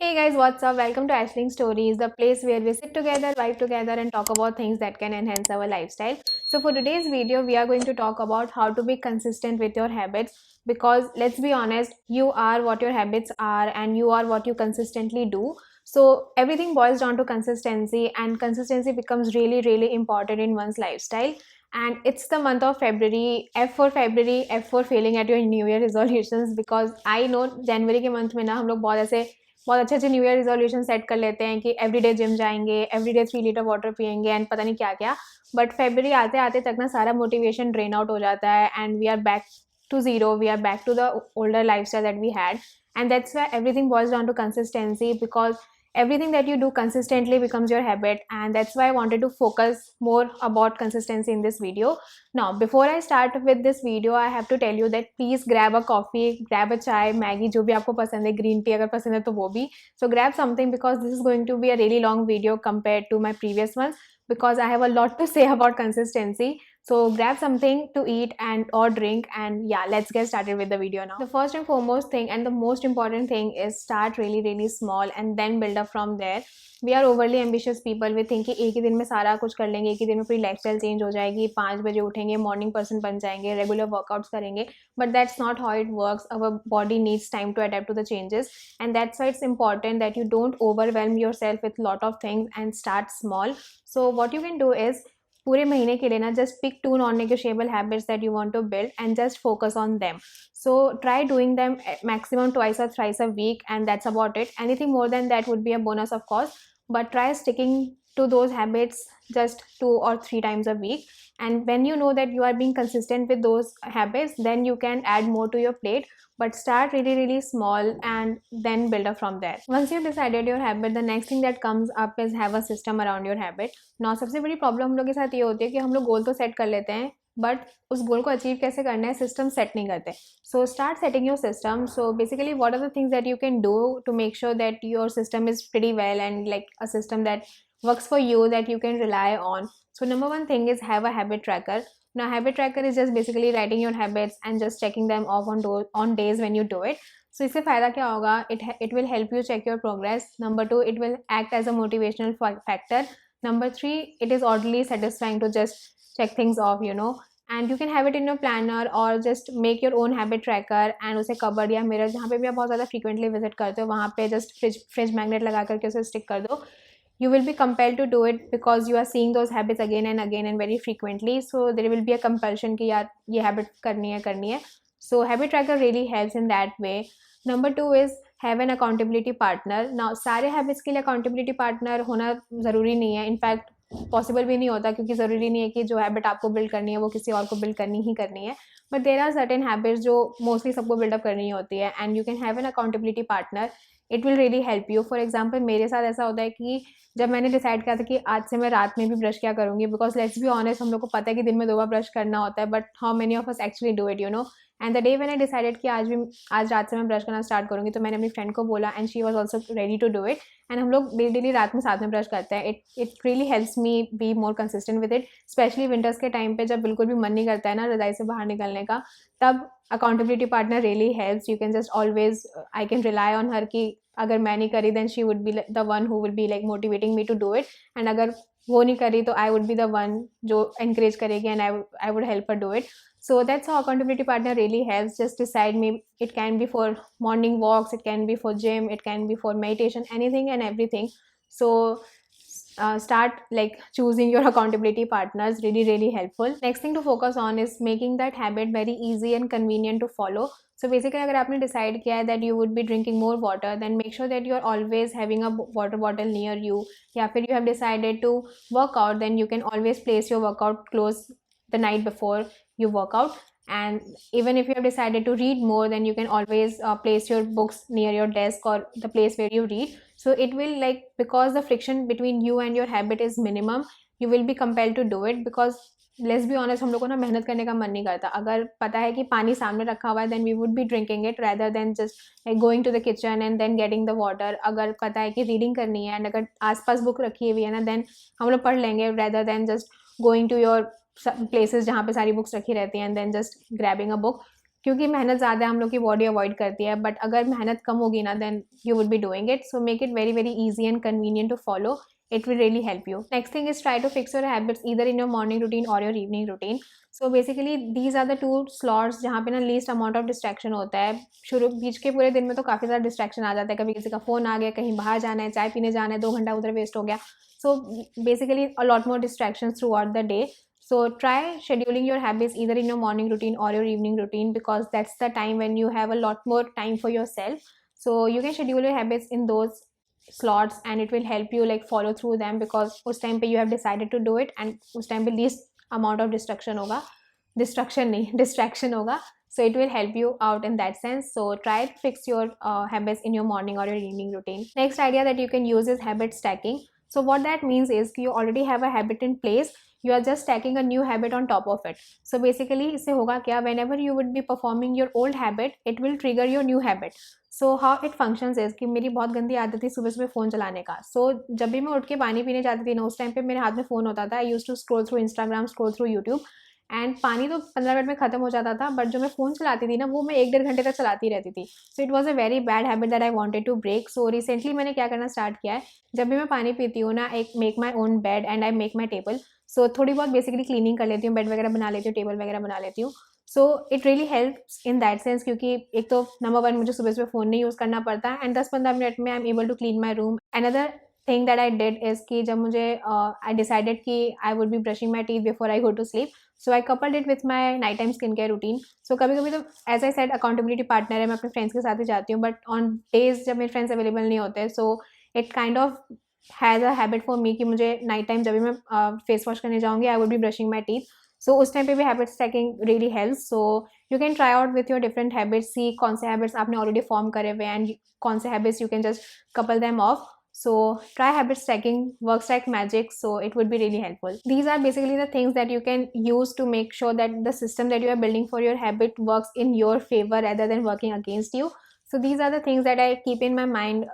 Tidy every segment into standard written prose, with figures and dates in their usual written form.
Hey guys, what's up? Welcome to aisling.stories, the place where we sit together, vibe together, and talk about things that can enhance our lifestyle. So, for today's video, we are going to talk about how to be consistent with your habits because let's be honest, you are what your habits are and you are what you consistently do. So, everything boils down to consistency, and consistency becomes really, really important in one's lifestyle. And it's the month of February, F for failing at your New Year resolutions because I know January के month में ना हम लोग बहुत अच्छे अच्छे new year resolution set कर लेते हैं कि एवरीडे जिम जाएंगे, एवरीडे 3 लीटर वाटर पियेंगे एंड पता नहीं क्या क्या. बट फेब्रुअरी आते आते तक ना सारा मोटिवेशन ड्रेन आउट हो जाता है and we are back to zero. We are back to the older lifestyle that we had, and that's why everything boils down to consistency because everything that you do consistently becomes your habit, and that's why I wanted to focus more about consistency in this video. Now before I start with this video, I have to tell you that please grab a coffee, grab a chai, maggie, जो भी आपको पसंद है, green tea अगर पसंद है तो वो भी. So grab something because this is going to be a really long video compared to my previous ones because I have a lot to say about consistency. So grab something to eat and or drink, and yeah, let's get started with the video now. The first and foremost thing and the most important thing is start really small and then build up from there. We are overly ambitious people. We think कि एक ही दिन में सारा कुछ कर लेंगे, एक ही दिन में पूरी लाइफस्टाइल चेंज हो जाएगी, 5 बजे उठेंगे, मॉर्निंग पर्सन बन जाएंगे, रेगुलर वर्कआउट्स करेंगे. But that's not how it works. Our body needs time to adapt to the changes, and that's why it's important that you don't overwhelm yourself with lot of things and start small. So what you can do is पूरे महीने के लिए ना just pick 2 non-negotiable habits that you want to build and just focus on them. So try doing them maximum twice or thrice a week, and that's about it. Anything more than that would be a bonus, of course, but try sticking to those habits just 2 or 3 times a week. And when you know that you are being consistent with those habits, then you can add more to your plate, but start really small and then build up from there. Once you've decided your habit, the next thing that comes up is have a system around your habit. ना सबसे बड़ी problem हम लोग के साथ ये होती है कि हम लोग गोल तो सेट कर लेते हैं बट उस गोल को अचीव कैसे करना है सिस्टम सेट नहीं करते. So start setting your system. So basically what are the things that you can do to make sure that your system is pretty well and like a system that works for you that you can rely on. So number one thing is have a habit tracker. Now habit tracker is just basically writing your habits and just checking them off on days when you do it. So इससे फ़ायदा क्या होगा? It will help you check your progress. Number two, it will act as a motivational factor. Number three, it is oddly satisfying to just check things off, and you can have it in your planner or just make your own habit tracker and उसे cupboard या mirror जहाँ पे भी आप बहुत ज़्यादा frequently visit करते हो वहाँ पे just fridge magnet लगा करके उसे stick कर दो. You will be compelled to do it because you are seeing those habits again and very frequently. So there will be a compulsion कि यार ये habit करनी है. So habit tracker really helps in that way. Number two is have an accountability partner. Now सारे habits के लिए accountability partner होना ज़रूरी नहीं है. In fact पॉसिबल भी नहीं होता क्योंकि ज़रूरी नहीं है कि जो हैबिट आपको बिल्ड करनी है वो किसी और को बिल्ड करनी है. But there are certain habits जो मोस्टली सबको बिल्डअप करनी होती है and you can have an accountability partner. It will really help you. For example मेरे साथ ऐसा होता है कि जब मैंने डिसाइड किया था कि आज से मैं रात में भी ब्रश क्या करूँगी बिकॉज लेट्स बी ऑनेस्ट हम लोग को पता है कि दिन में 2 बार ब्रश करना होता है but how many of us actually do it and the day when I decided कि आज रात से मैं ब्रश करना स्टार्ट करूँगी तो मैंने अपनी फ्रेंड को बोला and she was also ready to do it and हम लोग डेली रात में साथ में ब्रश करते हैं. It really helps me be more consistent with it. Specially winters के टाइम पे जब बिल्कुल भी मन नहीं करता है ना रज़ाई से बाहर निकलने का, तब accountability partner really helps. You can just always I can rely on her कि अगर मैं नहीं करी then she would be the one who will be like motivating me to do it, and अगर वो नहीं करी तो I would be the one जो encourage करेगी and I would help her do it. So that's how accountability partner really helps. Just decide me. It can be for morning walks, it can be for gym, it can be for meditation, anything and everything. So start like choosing your accountability partners. Really helpful. Next thing to focus on is making that habit very easy and convenient to follow. So basically अगर आपने decide किया है that you would be drinking more water, then make sure that you are always having a water bottle near you. या फिर you have decided to work out, then you can always place your workout clothes the night before you work out. And even if you have decided to read more, then you can always place your books near your desk or the place where you read. So it will like, because the friction between you and your habit is minimum, you will be compelled to do it because let's be honest हम लोग को ना मेहनत करने का मन नहीं करता. अगर पता है कि पानी सामने रखा हुआ है then we would be drinking it rather than just like going to the kitchen and then getting the water. अगर पता है कि रीडिंग करनी है एंड अगर आसपास बुक रखी हुई है ना देन हम लोग पढ़ लेंगे rather than just going to your places जहाँ पे सारी बुक्स रखी रहती हैं and then just grabbing a book. क्योंकि मेहनत ज़्यादा है हम लोग की बॉडी अवॉइड करती है, बट अगर मेहनत कम होगी ना then you would be doing it. So make it very very easy and convenient to follow. It will really help you. Next thing is try to fix your habits either in your morning routine or your evening routine. So basically these are the two slots जहाँ पे ना least amount of distraction होता है. शुरू बीच के पूरे दिन में तो काफ़ी ज़्यादा distraction आ जाता है, कभी किसी का फ़ोन आ गया, कहीं बाहर जाना है, चाय पीने जाना है, 2 घंटा उधर वेस्ट हो गया. So basically a lot more distractions throughout the day. So try scheduling your habits either in your morning routine or your evening routine, because that's the time when you have a lot more time for yourself. So you can schedule your habits in those slots and it will help you like follow through them, because उस time पे you have decided to do it and उस time पे least amount of distraction होगा. So it will help you out in that sense. So try to fix your habits in your morning or your evening routine. Next idea that you can use is habit stacking. So what that means is you already have a habit in place, you are just stacking a new habit on top of it. So basically इससे होगा क्या, whenever you would be performing your old habit, it will trigger your new habit. So how it functions is कि मेरी बहुत गंदी आदत थी सुबह सुबह फ़ोन चलाने का. So जब भी मैं उठ के पानी पीने जाती थी ना, उस टाइम पे मेरे हाथ में फ़ोन होता था. I used to scroll through Instagram, scroll through YouTube, and पानी तो 15 मिनट में ख़त्म हो जाता था, बट जो मैं फ़ोन चलाती थी ना वो मैं 1-1.5 घंटे तक चलाती रहती थी. So it was a very bad habit that I wanted to break. So recently मैंने क्या करना स्टार्ट किया है, जब भी मैं पानी पीती हूँ ना, एक make my own bed and I make my table. So थोड़ी बहुत बेसिकली क्लीनिंग कर लेती हूँ, बेड वगैरह बना लेती हूँ, टेबल वगैरह बना लेती हूँ. So it really helps in that sense, क्योंकि एक तो नंबर 1 मुझे सुबह सुबह फ़ोन नहीं यूज़ करना पड़ता है, एंड 10-15 मिनट में I am able to clean my room. Another thing that I did is कि जब मुझे आई डिसाइडेड कि I would be brushing my teeth before I go to sleep, so I coupled it with my night time skin care routine. So कभी कभी तो as I said accountability partner है, मैं अपने फ्रेंड्स के साथ ही जाती हूँ, बट ऑन डेज जब मेरे फ्रेंड्स अवेलेबल नहीं होते, so it kind of has a habit for me कि मुझे नाइट टाइम जब भी मैं फेस वॉश करने जाऊँगी, I would be brushing my teeth. So उस टाइम पे भी habit stacking really helps. So you can try out with your different habits, see कौन से हैबिट्स आपने ऑलरेडी फॉर्म करे हुए एंड कौन से habits you can just couple them off. So try habit stacking, works like magic, so it would be really helpful. These are basically the things that you can use to make sure that the system that you are building for your habit works in your favor rather than working against you. So these are the things that I keep in my mind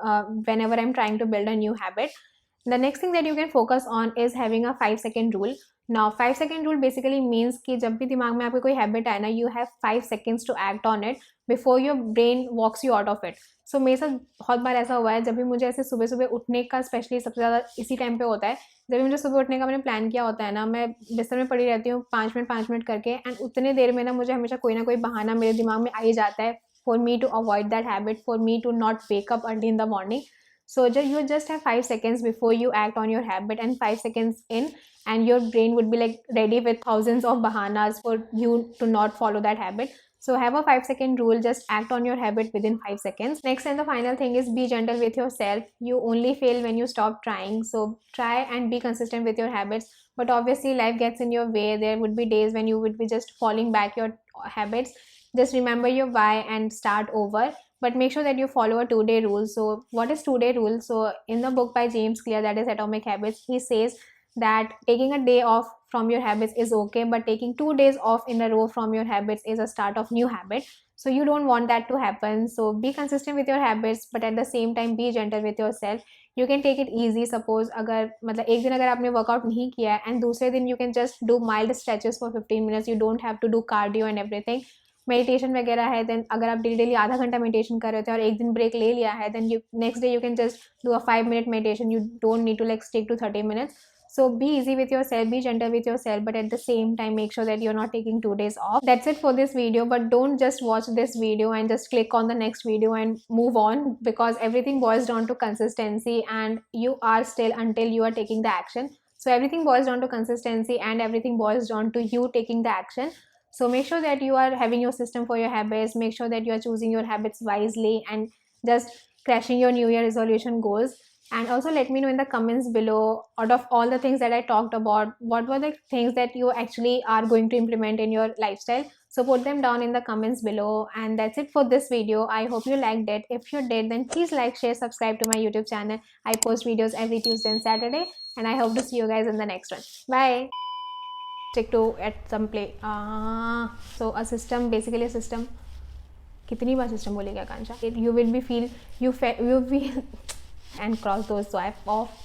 whenever I'm trying to build a new habit. The next thing that you can focus on is having a 5-second rule. Now 5-second rule basically means कि जब भी दिमाग में आपके कोई habit आए ना, you have 5 seconds to act on it before your brain walks you out of it. So मेरे साथ बहुत बार ऐसा हुआ है, जब भी मुझे ऐसे सुबह सुबह उठने का स्पेशली सबसे ज़्यादा इसी टाइम पे होता है, जब भी मुझे सुबह उठने का मैंने प्लान किया होता है ना, मैं बिस्तर में पड़ी रहती हूँ 5 मिनट करके, एंड उतने देर में ना मुझे हमेशा कोई ना कोई बहाना मेरे दिमाग में आ ही जाता है for me to avoid that habit, for me to not wake up early in the morning. So you just have 5 seconds before you act on your habit, and 5 seconds in and your brain would be like ready with thousands of bahanas for you to not follow that habit. So have a 5-second rule, just act on your habit within 5 seconds. Next and the final thing is be gentle with yourself. You only fail when you stop trying. So try and be consistent with your habits. But obviously life gets in your way. There would be days when you would be just falling back your habits. Just remember your why and start over. But make sure that you follow a 2-day rule. So what is 2-day rule? So in the book by James Clear, that is Atomic Habits, he says that taking a day off from your habits is okay, but taking 2 days off in a row from your habits is a start of new habit. So you don't want that to happen. So be consistent with your habits, but at the same time be gentle with yourself. You can take it easy. Suppose अगर मतलब एक दिन अगर आपने workout नहीं किया and दूसरे दिन you can just do mild stretches for 15 minutes. You don't have to do cardio and everything. Meditation वगैरह है, देन अगर आप डेली आधा घंटा मेडिटेशन कर रहे थे और एक दिन ब्रेक ले लिया है, then you next day you can just do a 5-minute meditation. You don't need to like stick to 30 minutes. So be easy with yourself, be gentle with yourself, but at the same time make sure that you're not taking 2 days off. That's it for this video, but don't just watch this video and just click on the next video and move on, because everything boils down to consistency and you are still until you are taking the action. So everything boils down to consistency and everything boils down to you taking the action. So make sure that you are having your system for your habits, make sure that you are choosing your habits wisely and just crashing your New Year resolution goals. And also let me know in the comments below, out of all the things that I talked about, what were the things that you actually are going to implement in your lifestyle. So put them down in the comments below. And that's it for this video. I hope you liked it. If you did, then please like, share, subscribe to my YouTube channel. I post videos every Tuesday and Saturday, and I hope to see you guys in the next one. Bye. Stick to at some play. So a system, basically a system. कितनी बार system बोलेगा कांचा? You will be feel you feel and cross those swipe off.